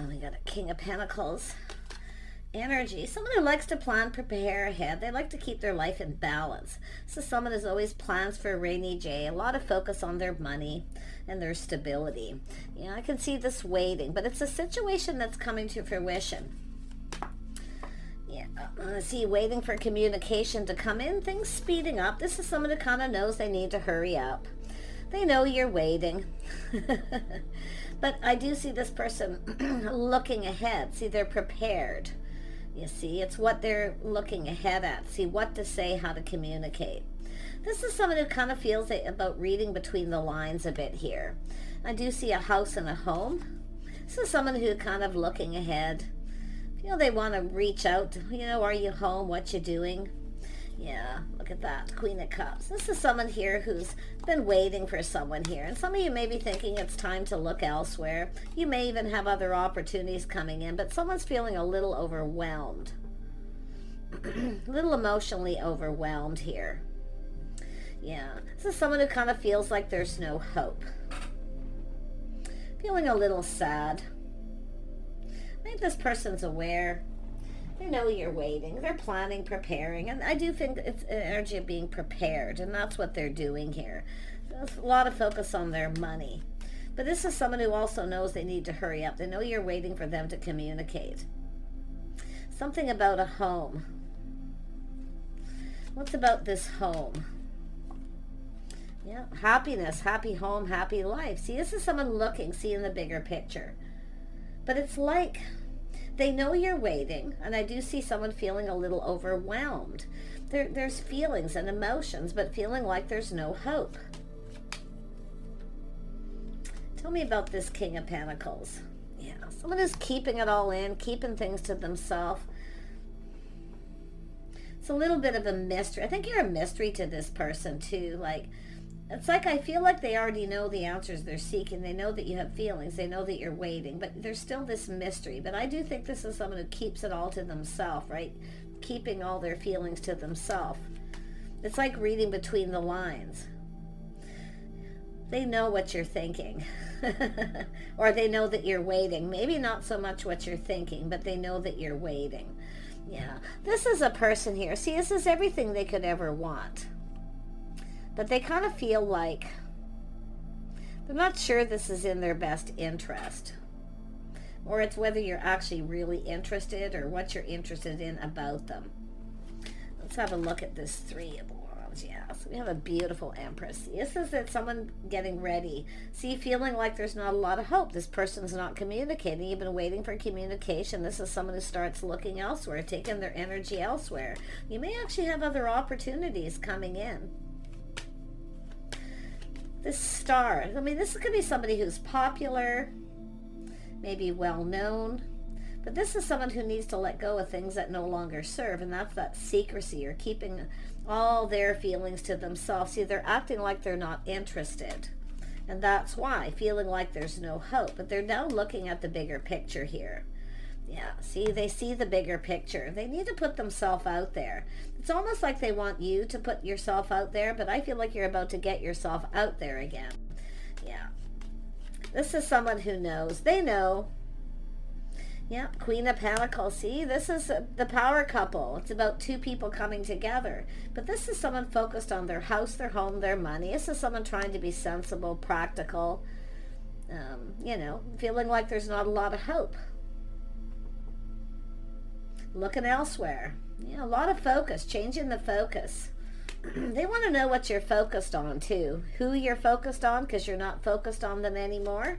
We got a King of Pentacles energy. Someone who likes to plan, prepare ahead. They like to keep their life in balance. So someone who's always plans for a rainy day, a lot of focus on their money and their stability. Yeah, I can see this waiting, but it's a situation that's coming to fruition. Yeah, I see waiting for communication to come in, things speeding up. This is someone who kind of knows they need to hurry up. They know you're waiting. But I do see this person looking ahead. See, they're prepared. You see, it's what they're looking ahead at. See what to say, how to communicate. This is someone who kind of feels about reading between the lines a bit here. I do see a house and a home. This is someone who kind of looking ahead. You know, they want to reach out. You know, are you home? What you doing? Yeah, look at that. Queen of Cups. This is someone here who's been waiting for someone here. And some of you may be thinking it's time to look elsewhere. You may even have other opportunities coming in, but someone's feeling a little overwhelmed. A little emotionally overwhelmed here. Yeah, this is someone who kind of feels like there's no hope. Feeling a little sad. I think this person's aware. They know you're waiting. They're planning, preparing. And I do think it's an energy of being prepared. And that's what they're doing here. There's a lot of focus on their money. But this is someone who also knows they need to hurry up. They know you're waiting for them to communicate. Something about a home. What's about this home? Yeah, happiness, happy home, happy life. See, this is someone looking, seeing the bigger picture. But it's like they know you're waiting, and I do see someone feeling a little overwhelmed. There's feelings and emotions, but feeling like there's no hope. Tell me about this King of Pentacles. Yeah, someone who's keeping it all in, keeping things to themselves. It's a little bit of a mystery. I think you're a mystery to this person too. It's like I feel like they already know the answers they're seeking. They know that you have feelings. They know that you're waiting. But there's still this mystery. But I do think this is someone who keeps it all to themselves, right? Keeping all their feelings to themselves. It's like reading between the lines. They know what you're thinking. Or they know that you're waiting. Maybe not so much what you're thinking, but they know that you're waiting. Yeah. This is a person here. See, this is everything they could ever want. But they kind of feel like they're not sure this is in their best interest. Or it's whether you're actually really interested or what you're interested in about them. Let's have a look at this Three of Wands. Yeah, so we have a beautiful Empress. This is that someone getting ready. See, feeling like there's not a lot of hope. This person's not communicating. You've been waiting for communication. This is someone who starts looking elsewhere, taking their energy elsewhere. You may actually have other opportunities coming in. This Star, I mean, this could be somebody who's popular, maybe well known, but this is someone who needs to let go of things that no longer serve, and that's that secrecy or keeping all their feelings to themselves. See, they're acting like they're not interested, and that's why, feeling like there's no hope, but they're now looking at the bigger picture here. Yeah, see, they see the bigger picture. They need to put themselves out there. It's almost like they want you to put yourself out there, but I feel like you're about to get yourself out there again. Yeah. This is someone who knows. They know. Yeah, Queen of Pentacles. See, this is the power couple. It's about two people coming together. But this is someone focused on their house, their home, their money. This is someone trying to be sensible, practical, you know, feeling like there's not a lot of hope. Looking elsewhere. Yeah, a lot of focus, changing the focus. They want to know what you're focused on too. Who you're focused on, because you're not focused on them anymore.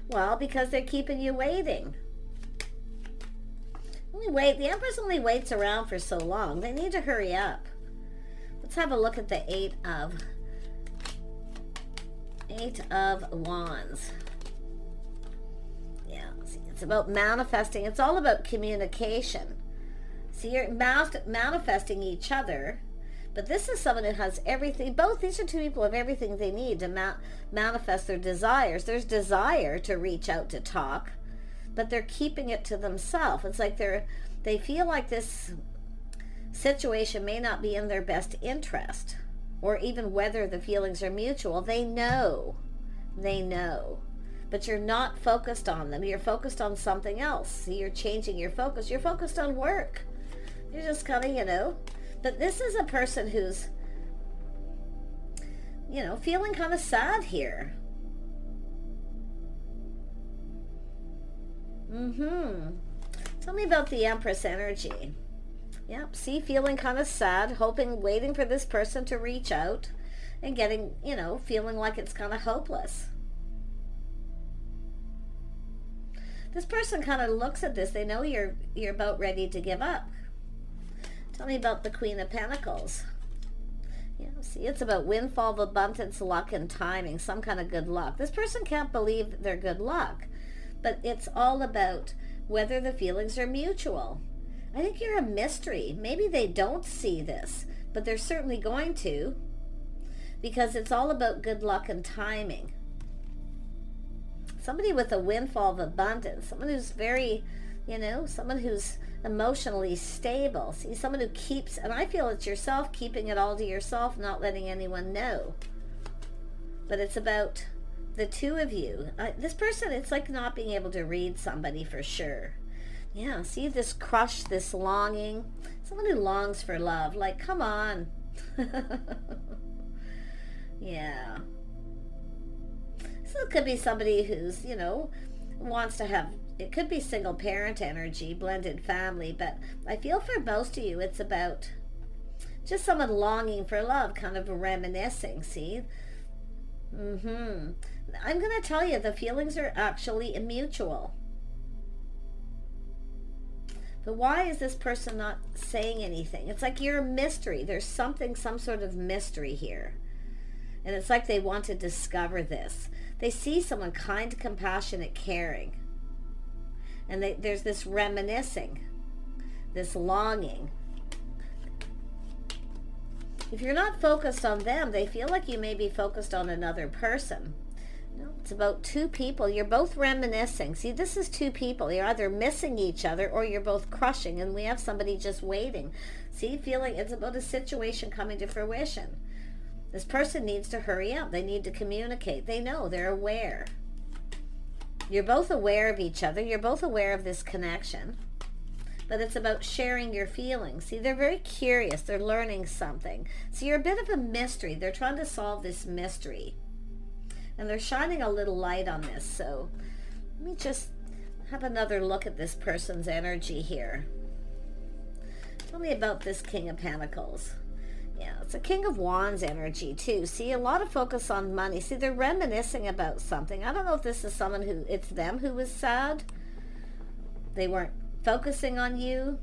Well, because they're keeping you waiting. The Empress only waits around for so long. They need to hurry up. Let's have a look at the Eight of Wands. It's about manifesting. It's all about communication. See, you're manifesting each other, but this is someone who has everything. Both these are two people who have everything they need to manifest their desires. There's desire to reach out to talk, but they're keeping it to themselves. It's like they feel like this situation may not be in their best interest, or even whether the feelings are mutual. They know, but you're not focused on them. You're focused on something else. See, you're changing your focus. You're focused on work. You're just kind of, but this is a person who's, feeling kind of sad here. Tell me about the Empress energy. Yep, see, feeling kind of sad, waiting for this person to reach out, and getting, feeling like it's kind of hopeless. This person kind of looks at this. They know you're about ready to give up. Tell me about the Queen of Pentacles. Yeah, see, it's about windfall of abundance, luck, and timing, some kind of good luck. This person can't believe their good luck, but it's all about whether the feelings are mutual. I think you're a mystery. Maybe they don't see this, but they're certainly going to, because it's all about good luck and timing. Somebody with a windfall of abundance, someone who's very, someone who's emotionally stable. See, someone who keeps, and I feel it's yourself, keeping it all to yourself, not letting anyone know. But it's about the two of you. This person, it's like not being able to read somebody for sure. Yeah, see this crush, this longing. Someone who longs for love. Like, come on. Yeah. So it could be somebody who's, wants to have, it could be single parent energy, blended family, but I feel for most of you it's about just someone longing for love, kind of reminiscing, see? I'm going to tell you, the feelings are actually mutual. But why is this person not saying anything? It's like you're a mystery. There's some sort of mystery here. And it's like they want to discover this. They see someone kind, compassionate, caring. And there's this reminiscing, this longing. If you're not focused on them, they feel like you may be focused on another person. No, it's about two people. You're both reminiscing. See, this is two people. You're either missing each other or you're both crushing, and we have somebody just waiting. See, feeling it's about a situation coming to fruition. This person needs to hurry up. They need to communicate. They know. They're aware. You're both aware of each other. You're both aware of this connection. But it's about sharing your feelings. See, they're very curious. They're learning something. So you're a bit of a mystery. They're trying to solve this mystery. And they're shining a little light on this. So let me just have another look at this person's energy here. Tell me about this King of Pentacles. Yeah, it's a King of Wands energy too. See, a lot of focus on money. See, they're reminiscing about something. I don't know if this is someone who, it's them who was sad. They weren't focusing on you.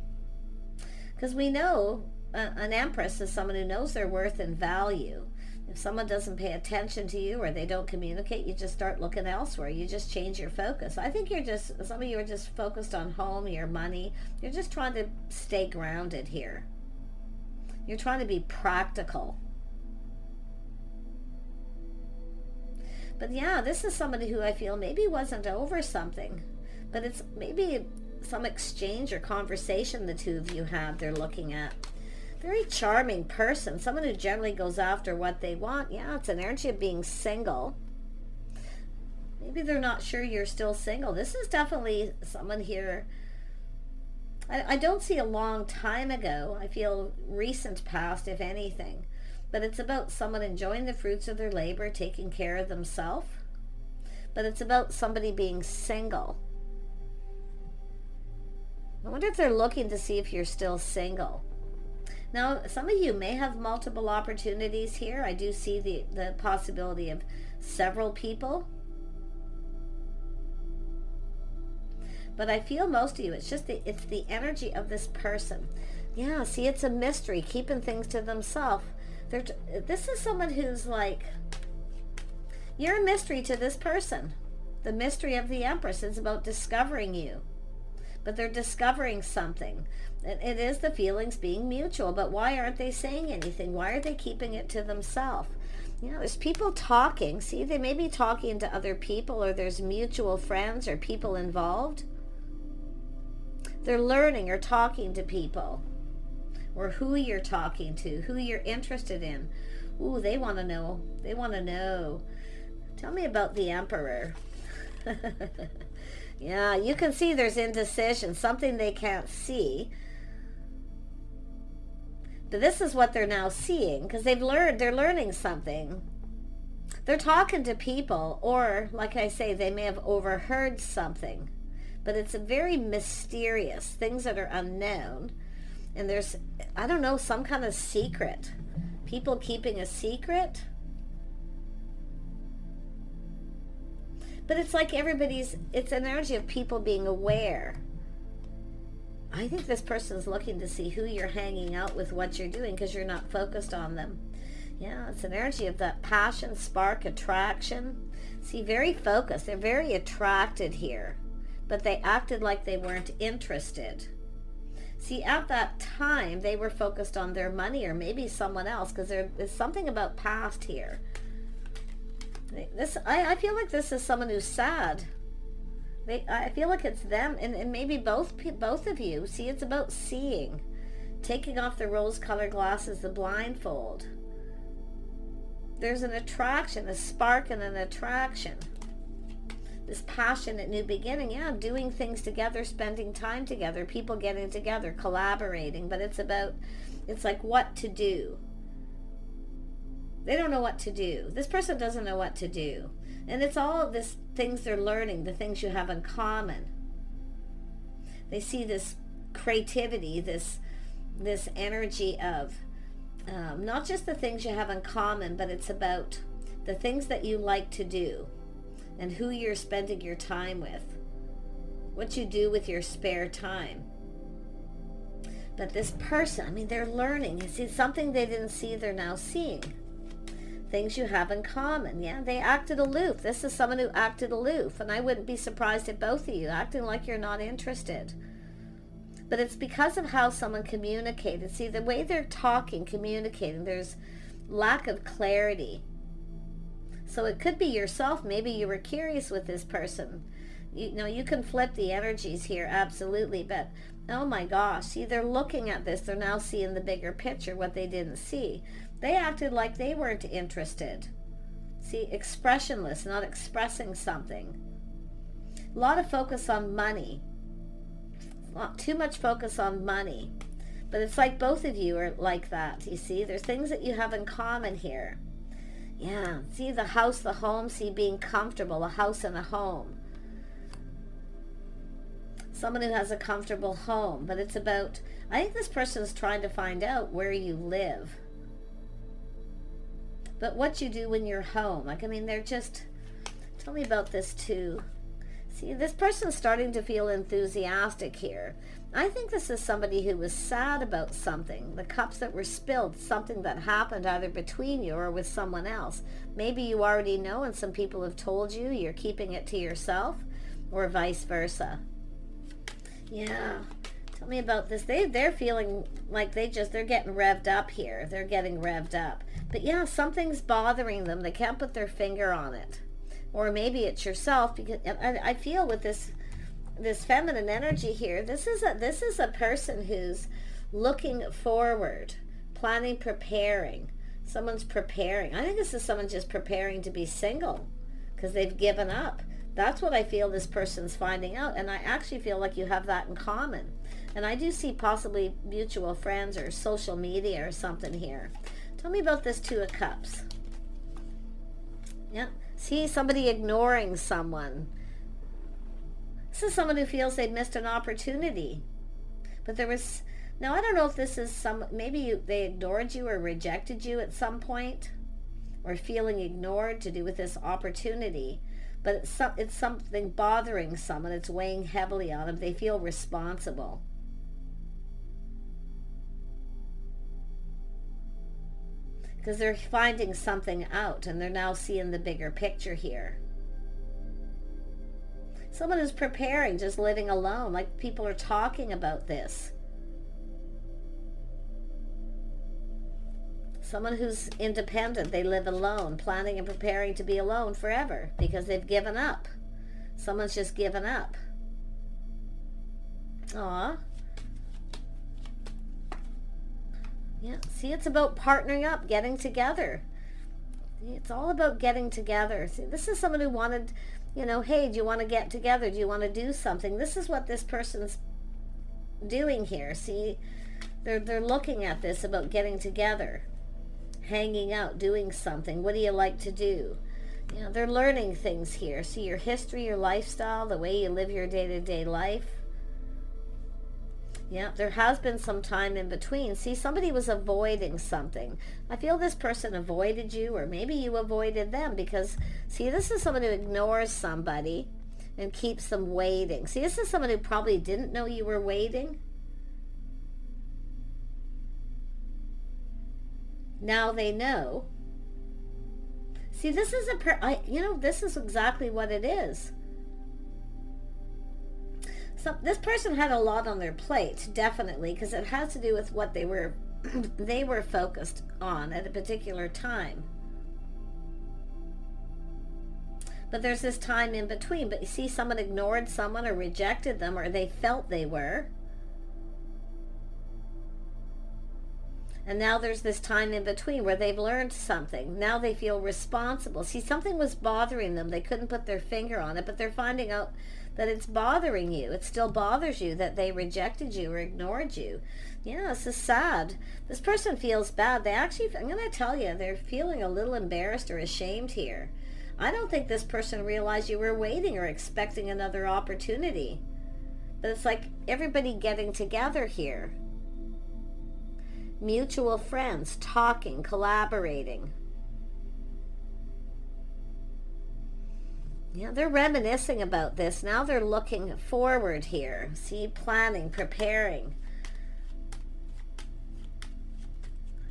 Because we know an Empress is someone who knows their worth and value. If someone doesn't pay attention to you or they don't communicate, you just start looking elsewhere. You just change your focus. I think some of you are just focused on home, your money. You're just trying to stay grounded here. You're trying to be practical. But yeah, this is somebody who I feel maybe wasn't over something, but it's maybe some exchange or conversation the two of you had they're looking at. Very charming person, someone who generally goes after what they want. Yeah, it's an energy of being single. Maybe they're not sure you're still single. This is definitely someone here. I don't see a long time ago. I feel recent past, if anything. But it's about someone enjoying the fruits of their labor, taking care of themselves. But it's about somebody being single. I wonder if they're looking to see if you're still single. Now, some of you may have multiple opportunities here. I do see the possibility of several people. But I feel most of you, it's the energy of this person. Yeah, see, it's a mystery, keeping things to themselves. This is someone who's like, you're a mystery to this person. The mystery of the Empress is about discovering you. But they're discovering something. It is the feelings being mutual, but why aren't they saying anything? Why are they keeping it to themselves? You know, there's people talking. See, they may be talking to other people, or there's mutual friends or people involved. They're learning or talking to people, or who you're talking to, who you're interested in. Ooh, they want to know. They want to know. Tell me about the Emperor. Yeah, you can see there's indecision, something they can't see. But this is what they're now seeing, because they're learning something. They're talking to people, or, like I say, they may have overheard something. But it's a very mysterious, things that are unknown. And there's, I don't know, some kind of secret. People keeping a secret. But it's like it's an energy of people being aware. I think this person is looking to see who you're hanging out with, what you're doing, because you're not focused on them. Yeah, it's an energy of that passion, spark, attraction. See, very focused. They're very attracted here, but they acted like they weren't interested. See, at that time, they were focused on their money or maybe someone else, because there's something about past here. I feel like this is someone who's sad. I feel like it's them, and maybe both of you. See, it's about seeing. Taking off the rose-colored glasses, the blindfold. There's an attraction, a spark and an attraction. This passionate new beginning, yeah, doing things together, spending time together, people getting together, collaborating, but it's like what to do. They don't know what to do. This person doesn't know what to do. And it's all of this things they're learning, the things you have in common. They see this creativity, this energy of not just the things you have in common, but it's about the things that you like to do and who you're spending your time with, what you do with your spare time. But this person, I mean, they're learning. You see, something they didn't see, they're now seeing. Things you have in common. Yeah, they acted aloof. This is someone who acted aloof, and I wouldn't be surprised at both of you acting like you're not interested. But it's because of how someone communicated. See, the way they're talking, communicating, there's lack of clarity. So it could be yourself. Maybe you were curious with this person. You know, you can flip the energies here, absolutely. But, oh my gosh, see, they're looking at this. They're now seeing the bigger picture, what they didn't see. They acted like they weren't interested. See, expressionless, not expressing something. A lot of focus on money. Not too much focus on money. But it's like both of you are like that, you see. There's things that you have in common here. Yeah, see the house, the home, see being comfortable, a house and a home. Someone who has a comfortable home, but it's about, I think this person is trying to find out where you live. But what you do when you're home. Like, I mean, they're just, tell me about this too. See, this person's starting to feel enthusiastic here. I think this is somebody who was sad about something. The cups that were spilled, something that happened either between you or with someone else. Maybe you already know and some people have told you, you're keeping it to yourself, or vice versa. Yeah, tell me about this. They're feeling like they're getting revved up here. They're getting revved up. But yeah, something's bothering them. They can't put their finger on it. Or maybe it's yourself, because I feel with this feminine energy here, this is a person who's looking forward, planning, preparing. Someone's preparing. I think this is someone just preparing to be single because they've given up. That's what I feel this person's finding out, and I actually feel like you have that in common. And I do see possibly mutual friends or social media or something here. Tell me about this Two of Cups. Yeah, see somebody ignoring someone. This is someone who feels they missed an opportunity. But there was, now I don't know if this is maybe they ignored you or rejected you at some point, or feeling ignored to do with this opportunity. But it's something bothering someone. It's weighing heavily on them. They feel responsible. Because they're finding something out and they're now seeing the bigger picture here. Someone who's preparing, just living alone, like people are talking about this. Someone who's independent, they live alone, planning and preparing to be alone forever because they've given up. Someone's just given up. Aw. Yeah, see, it's about partnering up, getting together. It's all about getting together. See, this is someone who wanted, You know, hey, do you want to get together? Do you want to do something? This is what this person's doing here. See, they're looking at this about getting together, hanging out, doing something. What do you like to do? You know, they're learning things here. See, your history, your lifestyle, the way you live your day-to-day life. Yeah, there has been some time in between. See, somebody was avoiding something. I feel this person avoided you, or maybe you avoided them, because, see, this is someone who ignores somebody and keeps them waiting. See, this is someone who probably didn't know you were waiting. Now they know. See, this is this is exactly what it is. So this person had a lot on their plate, definitely, because it has to do with what they were they were focused on at a particular time. But there's this time in between. But you see, someone ignored someone or rejected them, or they felt they were. And now there's this time in between where they've learned something. Now they feel responsible. See, something was bothering them. They couldn't put their finger on it, but they're finding out that it's bothering you. It still bothers you that they rejected you or ignored you. Yeah, this is sad. This person feels bad. They actually, I'm going to tell you, they're feeling a little embarrassed or ashamed here. I don't think this person realized you were waiting or expecting another opportunity. But it's like everybody getting together here. Mutual friends, talking, collaborating. Yeah, they're reminiscing about this. Now they're looking forward here. See, planning, preparing.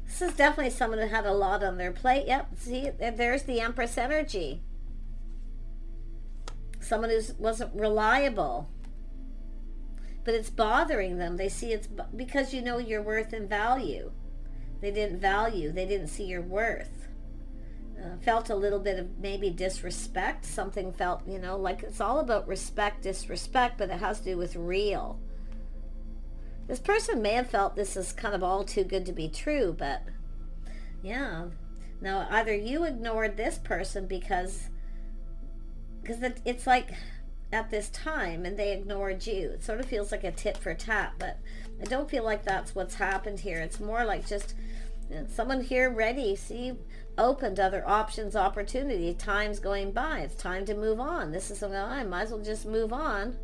This is definitely someone who had a lot on their plate. Yep, see, there's the Empress energy. Someone who wasn't reliable. But it's bothering them. They see it's because you know your worth and value. They didn't see your worth. Felt a little bit of maybe disrespect. Something felt, like it's all about respect, disrespect, but it has to do with real. This person may have felt this is kind of all too good to be true, but yeah. Now, either you ignored this person because it's like at this time and they ignored you. It sort of feels like a tit for tat, but I don't feel like that's what's happened here. It's more like just someone here ready, see, open to other options, opportunity, time's going by. It's time to move on. This is something I might as well just move on.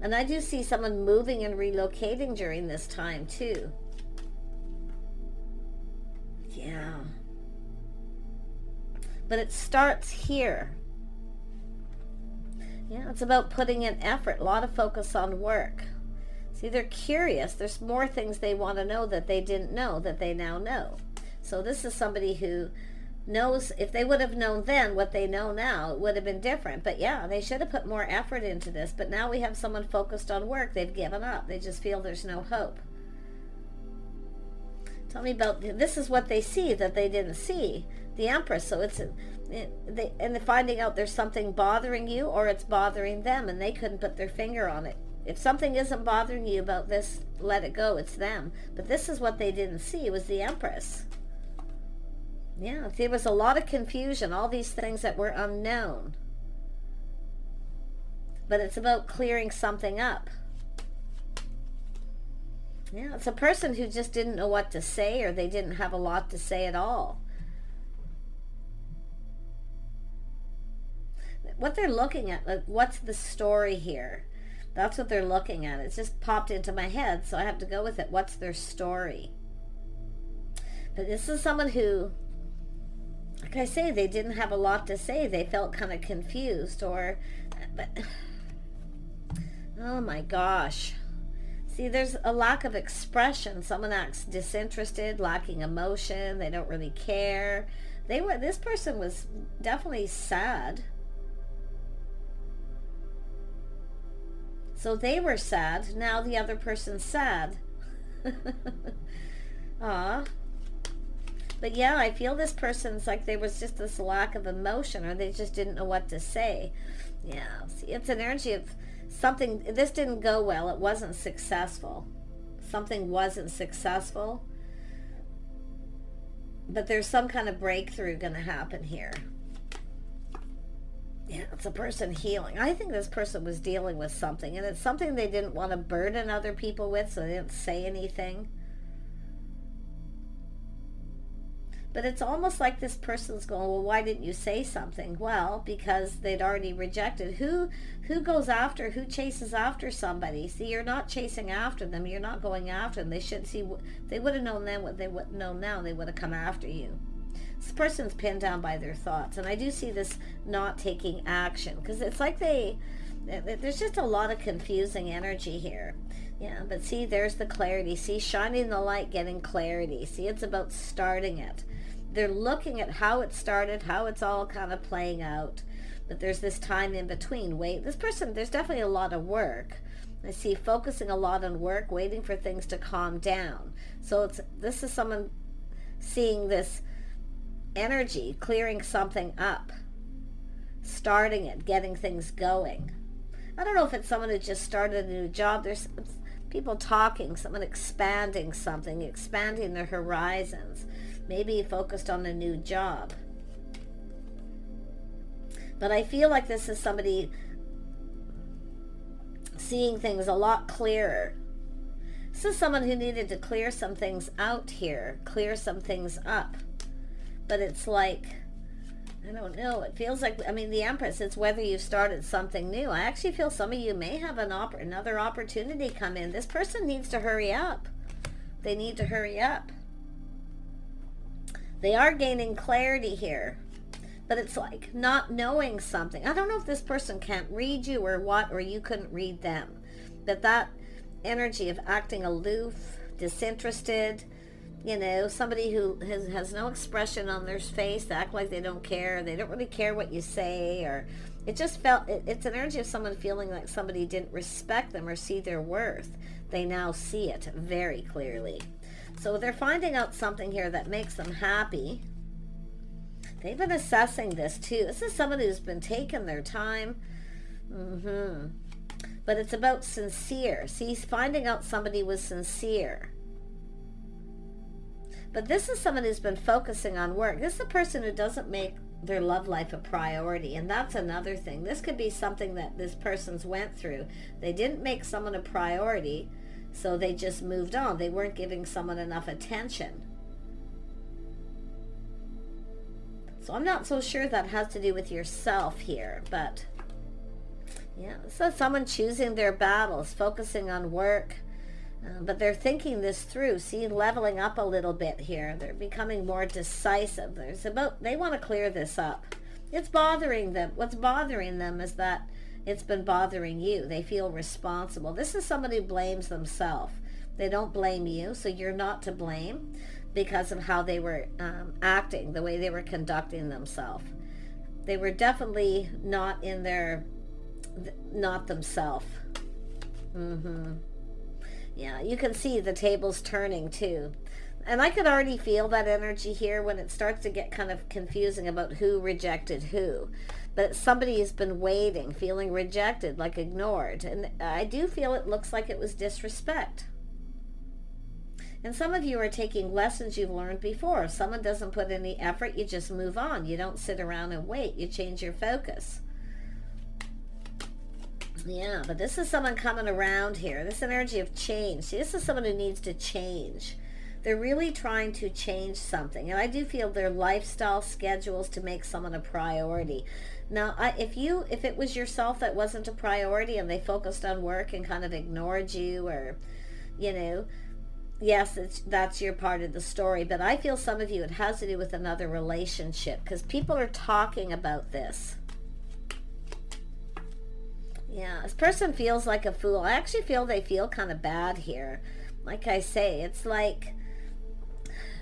And I do see someone moving and relocating during this time too. Yeah. But it starts here. Yeah, it's about putting in effort, a lot of focus on work. See, they're curious. There's more things they want to know that they didn't know that they now know. So this is somebody who knows, if they would have known then what they know now, it would have been different. But yeah, they should have put more effort into this. But now we have someone focused on work. They've given up. They just feel there's no hope. Tell me about, this is what they see that they didn't see. The Empress. So and finding out there's something bothering you or it's bothering them and they couldn't put their finger on it. If something isn't bothering you about this, let it go. It's them. But this is what they didn't see, was the Empress. Yeah, there was a lot of confusion, all these things that were unknown. But it's about clearing something up. Yeah, it's a person who just didn't know what to say, or they didn't have a lot to say at all. What they're looking at, like, what's the story here? That's what they're looking at. It's just popped into my head, so I have to go with it. What's their story? But this is someone who, like I say, they didn't have a lot to say. They felt kind of confused, but oh my gosh. See, there's a lack of expression. Someone acts disinterested, lacking emotion. They don't really care. This person was definitely sad. So they were sad. Now the other person's sad. Aw. But yeah, I feel this person's like there was just this lack of emotion, or they just didn't know what to say. Yeah, see, it's an energy of something. This didn't go well. It wasn't successful. Something wasn't successful. But there's some kind of breakthrough going to happen here. Yeah, it's a person healing. I think this person was dealing with something, and it's something they didn't want to burden other people with, so they didn't say anything. But it's almost like this person's going, well, why didn't you say something? Well, because they'd already rejected. Who goes after, who chases after somebody? See, you're not chasing after them. You're not going after them. They should see, they would have known then what they wouldn't know now. They would have come after you. This person's pinned down by their thoughts. And I do see this not taking action, because it's like there's just a lot of confusing energy here. Yeah, but see, there's the clarity. See, shining the light, getting clarity. See, it's about starting it. They're looking at how it started, how it's all kind of playing out. But there's this time in between. This person, there's definitely a lot of work. I see focusing a lot on work, waiting for things to calm down. So this is someone seeing this energy, clearing something up, starting it, getting things going. I don't know if it's someone who just started a new job. There's people talking, someone expanding something, expanding their horizons. Maybe focused on a new job. But I feel like this is somebody seeing things a lot clearer. This is someone who needed to clear some things out here, clear some things up. But it's like, I don't know, it feels like, I mean, the Empress, it's whether you've started something new. I actually feel some of you may have another opportunity come in. This person needs to hurry up. They need to hurry up. They are gaining clarity here, but it's like not knowing something. I don't know if this person can't read you or what, or you couldn't read them. But that energy of acting aloof, disinterested, you know, somebody who has no expression on their face, they act like they don't care, they don't really care what you say, or it just felt, it's an energy of someone feeling like somebody didn't respect them or see their worth. They now see it very clearly. So they're finding out something here that makes them happy. They've been assessing this too. This is someone who's been taking their time. But it's about sincere. See, he's finding out somebody was sincere. But this is someone who's been focusing on work. This is a person who doesn't make their love life a priority. And that's another thing. This could be something that this person's went through. They didn't make someone a priority, so they just moved on. They weren't giving someone enough attention. So I'm not so sure that has to do with yourself here, but yeah, so someone choosing their battles, focusing on work, but they're thinking this through. See, leveling up a little bit here. They're becoming more decisive. They want to clear this up. It's bothering them. What's bothering them is that it's been bothering you. They feel responsible. This is somebody who blames themselves. They don't blame you, so you're not to blame because of how they were acting, the way they were conducting themselves. They were definitely not themselves. Yeah, you can see the tables turning too. And I could already feel that energy here when it starts to get kind of confusing about who rejected who. But somebody has been waiting, feeling rejected, like ignored. And I do feel it looks like it was disrespect. And some of you are taking lessons you've learned before. If someone doesn't put any effort, you just move on. You don't sit around and wait. You change your focus. Yeah, but this is someone coming around here. This energy of change. See, this is someone who needs to change. They're really trying to change something. And I do feel their lifestyle schedules to make someone a priority. Now, if it was yourself that wasn't a priority and they focused on work and kind of ignored you, or, you know, yes, that's your part of the story. But I feel some of you, it has to do with another relationship because people are talking about this. Yeah, this person feels like a fool. I actually feel they feel kind of bad here. Like I say, it's like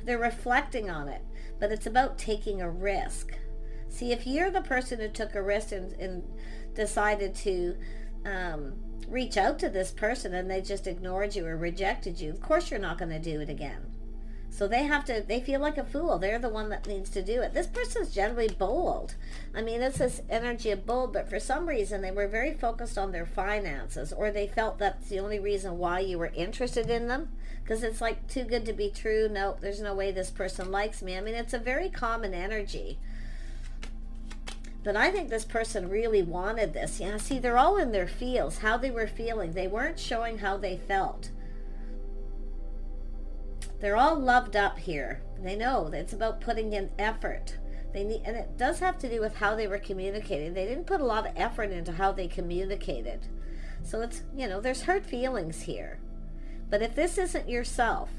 they're reflecting on it, but it's about taking a risk. See, if you're the person who took a risk and decided to reach out to this person and they just ignored you or rejected you, of course you're not going to do it again. So they feel like a fool. They're the one that needs to do it. This person's generally bold. I mean, it's this energy of bold, but for some reason they were very focused on their finances, or they felt that's the only reason why you were interested in them, because it's like too good to be true. No, there's no way this person likes me. I mean, it's a very common energy. But I think this person really wanted this. Yeah, see, they're all in their feels, how they were feeling. They weren't showing how they felt. They're all loved up here. They know that it's about putting in effort. They need, and it does have to do with how they were communicating. They didn't put a lot of effort into how they communicated. So it's, you know, there's hurt feelings here. But if this isn't yourself,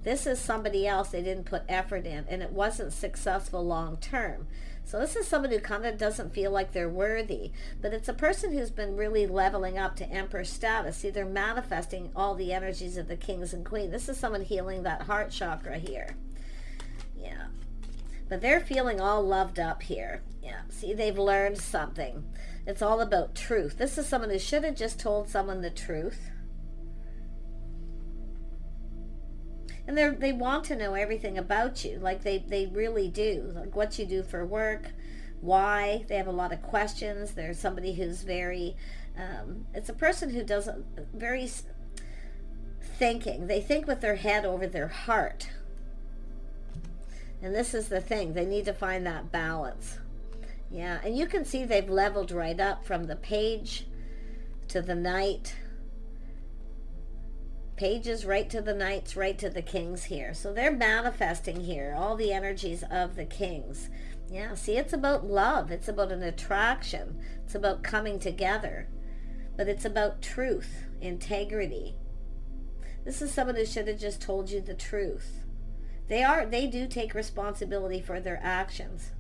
this is somebody else they didn't put effort in, and it wasn't successful long term. So this is somebody who kind of doesn't feel like they're worthy. But it's a person who's been really leveling up to Empress status. See, they're manifesting all the energies of the kings and queen. This is someone healing that heart chakra here. Yeah. But they're feeling all loved up here. Yeah. See, they've learned something. It's all about truth. This is someone who should have just told someone the truth. And they want to know everything about you. Like they really do. Like what you do for work, why. They have a lot of questions. There's somebody who's very, it's a person who doesn't, very thinking. They think with their head over their heart. And this is the thing. They need to find that balance. Yeah, and you can see they've leveled right up from the page to the knight. Pages right to the knights, right to the kings here. So they're manifesting here all the energies of the kings. Yeah, see, it's about love. It's about an attraction. It's about coming together. But it's about truth, integrity. This is someone who should have just told you the truth. They do take responsibility for their actions.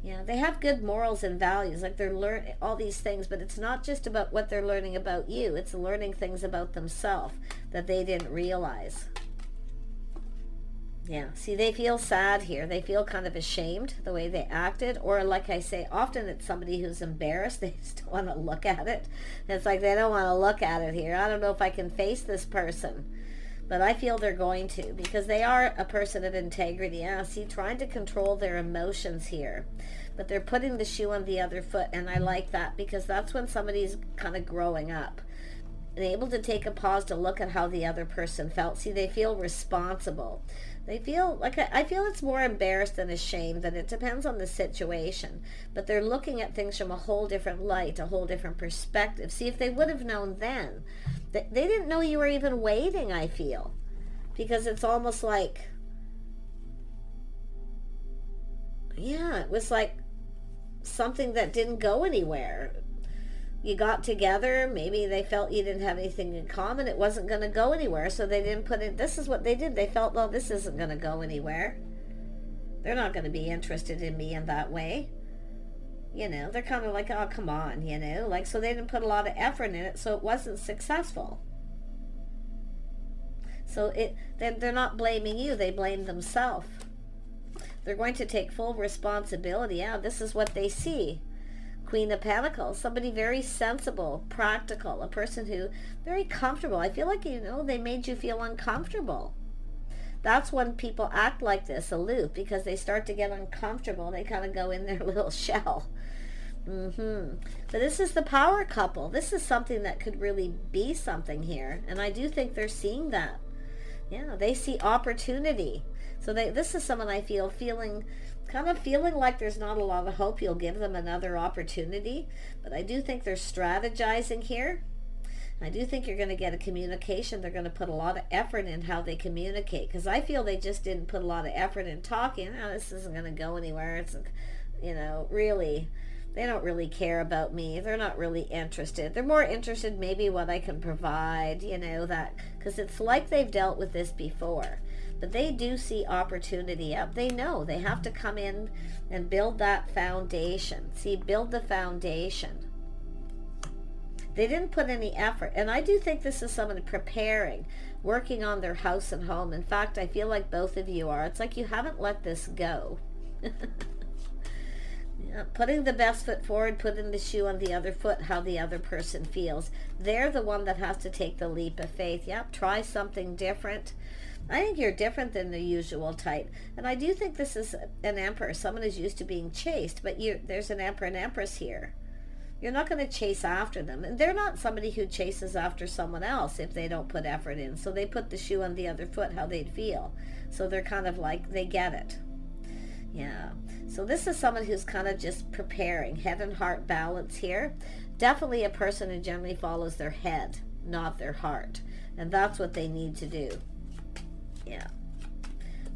Yeah, they have good morals and values, like they're learning all these things, but it's not just about what they're learning about you. It's learning things about themselves that they didn't realize. Yeah, see, they feel sad here. They feel kind of ashamed the way they acted, or like I say, often it's somebody who's embarrassed. They just don't want to look at it. And it's like they don't want to look at it here. I don't know if I can face this person. But I feel they're going to, because they are a person of integrity. Yeah, see, trying to control their emotions here. But they're putting the shoe on the other foot, and I like that, because that's when somebody's kind of growing up and able to take a pause to look at how the other person felt. See, they feel responsible. They feel like, I feel it's more embarrassed than ashamed, and it depends on the situation. But they're looking at things from a whole different light, a whole different perspective. See, if they would have known then, they didn't know you were even waiting, I feel. Because it's almost like, yeah, it was like something that didn't go anywhere. You got together, maybe they felt you didn't have anything in common, it wasn't going to go anywhere, so they didn't put it. This is what they did. They felt, well, this isn't going to go anywhere. They're not going to be interested in me in that way. You know, they're kind of like, oh, come on, you know, like, so they didn't put a lot of effort in it, so it wasn't successful. So they're not blaming you, they blame themselves. They're going to take full responsibility. Yeah, this is what they see. Queen of Pentacles, somebody very sensible, practical, a person who very comfortable. I feel like, you know, they made you feel uncomfortable. That's when people act like this, aloof, because they start to get uncomfortable. They kind of go in their little shell. But this is the power couple. This is something that could really be something here. And I do think they're seeing that. Yeah, they see opportunity. So this is someone I feel kind of feeling like there's not a lot of hope. You'll give them another opportunity. But I do think they're strategizing here. I do think you're going to get a communication. They're going to put a lot of effort in how they communicate, because I feel they just didn't put a lot of effort in talking. Oh, this isn't going to go anywhere. It's, you know, really, they don't really care about me. They're not really interested. They're more interested maybe what I can provide, you know, that, because it's like they've dealt with this before. But they do see opportunity up. They know they have to come in and build that foundation. See, build the foundation. They didn't put any effort. And I do think this is someone preparing, working on their house and home. In fact, I feel like both of you are. It's like you haven't let this go. Yeah, putting the best foot forward, putting the shoe on the other foot, how the other person feels. They're the one that has to take the leap of faith. Yep, try something different. I think you're different than the usual type. And I do think this is an emperor. Someone who's used to being chased. But there's an emperor and empress here. You're not going to chase after them. And they're not somebody who chases after someone else if they don't put effort in. So they put the shoe on the other foot, how they'd feel. So they're kind of like, they get it. Yeah. So this is someone who's kind of just preparing. Head and heart balance here. Definitely a person who generally follows their head, not their heart. And that's what they need to do. Yeah.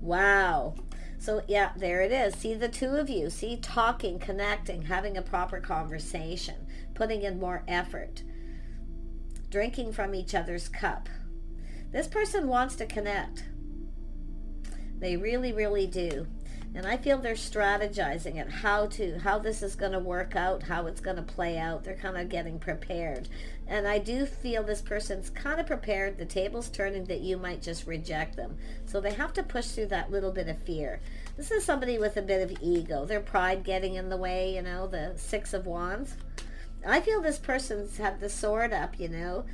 Wow. So yeah, there it is. See the two of you. See, talking, connecting, having a proper conversation, putting in more effort, drinking from each other's cup. This person wants to connect. They really, really do. And I feel they're strategizing at how this is going to work out, how it's going to play out. They're kind of getting prepared. And I do feel this person's kind of prepared. The table's turning that you might just reject them. So they have to push through that little bit of fear. This is somebody with a bit of ego. Their pride getting in the way, you know, the Six of Wands. I feel this person's had the sword up, you know.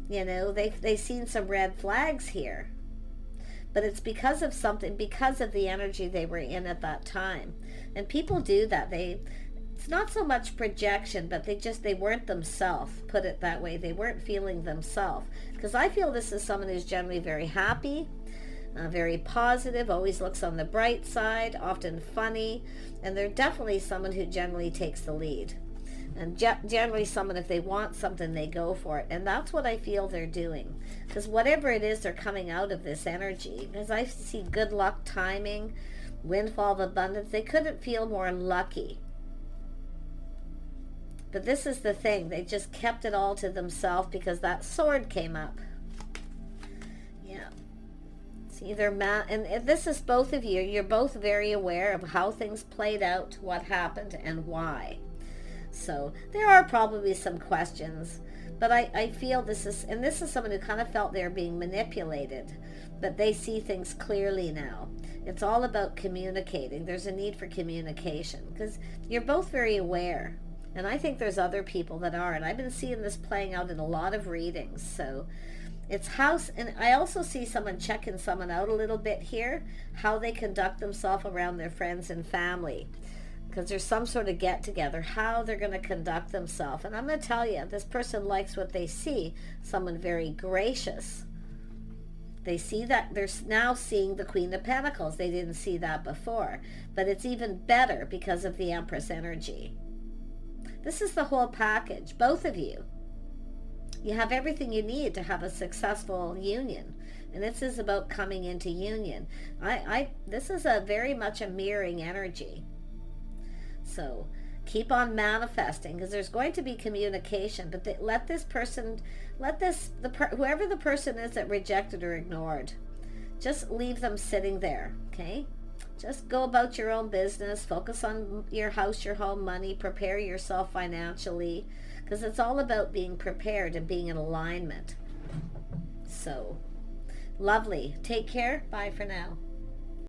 They've seen some red flags here. But it's because of something, because of the energy they were in at that time. And people do that. It's not so much projection, but they weren't themselves, put it that way. They weren't feeling themselves. Because I feel this is someone who's generally very happy, very positive, always looks on the bright side, often funny. And they're definitely someone who generally takes the lead. And generally someone, if they want something, they go for it. And that's what I feel they're doing. Because whatever it is, they're coming out of this energy. Because I see good luck, timing, windfall of abundance. They couldn't feel more lucky. But this is the thing. They just kept it all to themselves because that sword came up. Yeah. See, and this is both of you. You're both very aware of how things played out, what happened, and why. So there are probably some questions, but I feel this is someone who kind of felt they're being manipulated, but they see things clearly now. It's all about communicating. There's a need for communication because you're both very aware. And I think there's other people that are, and I've been seeing this playing out in a lot of readings. So it's house, and I also see someone checking someone out a little bit here, how they conduct themselves around their friends and family. Because there's some sort of get together, how they're going to conduct themselves. And I'm going to tell you, this person likes what they see. Someone very gracious. They see that, they're now seeing the Queen of Pentacles. They didn't see that before. But it's even better because of the Empress energy. This is the whole package, both of you. You have everything you need to have a successful union. And this is about coming into union. This is very much a mirroring energy. So keep on manifesting because there's going to be communication, but whoever the person is that rejected or ignored, just leave them sitting there, okay? Just go about your own business, focus on your house, your home, money, prepare yourself financially because it's all about being prepared and being in alignment. So, lovely. Take care. Bye for now.